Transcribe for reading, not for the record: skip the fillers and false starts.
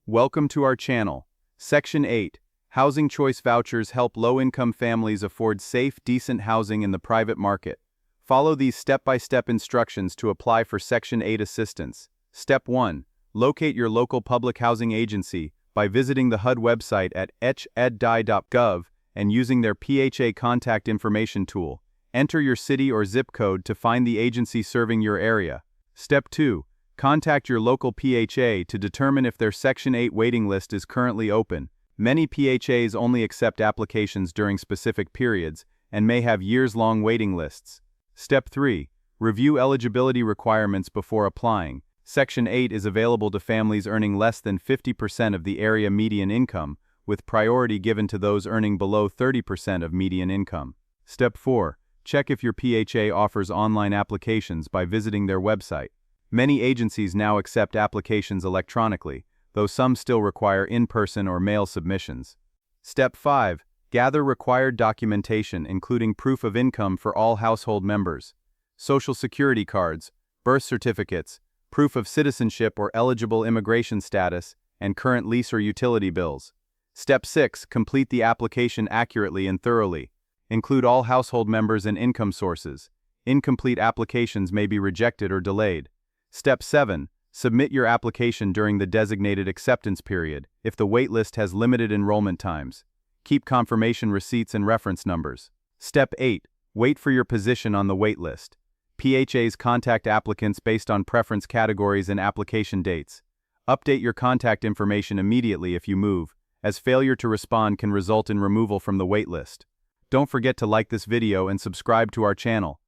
Welcome to our channel. Section 8. Housing Choice Vouchers help low-income families afford safe, decent housing in the private market. Follow these step-by-step instructions to apply for Section 8 assistance. Step 1. Locate your local public housing agency by visiting the HUD website at hed.gov and using their PHA contact information tool. Enter your city or zip code to find the agency serving your area. Step 2. Contact your local PHA to determine if their Section 8 waiting list is currently open. Many PHAs only accept applications during specific periods and may have years-long waiting lists. Step 3. Review eligibility requirements before applying. Section 8 is available to families earning less than 50% of the area median income, with priority given to those earning below 30% of median income. Step 4. Check if your PHA offers online applications by visiting their website. Many agencies now accept applications electronically, though some still require in-person or mail submissions. Step 5. Gather required documentation including proof of income for all household members, Social Security cards, birth certificates, proof of citizenship or eligible immigration status, and current lease or utility bills. Step 6. Complete the application accurately and thoroughly. Include all household members and income sources. Incomplete applications may be rejected or delayed. Step 7. Submit your application during the designated acceptance period, if the waitlist has limited enrollment times. Keep confirmation receipts and reference numbers. Step 8. Wait for your position on the waitlist. PHAs contact applicants based on preference categories and application dates. Update your contact information immediately if you move, as failure to respond can result in removal from the waitlist. Don't forget to like this video and subscribe to our channel.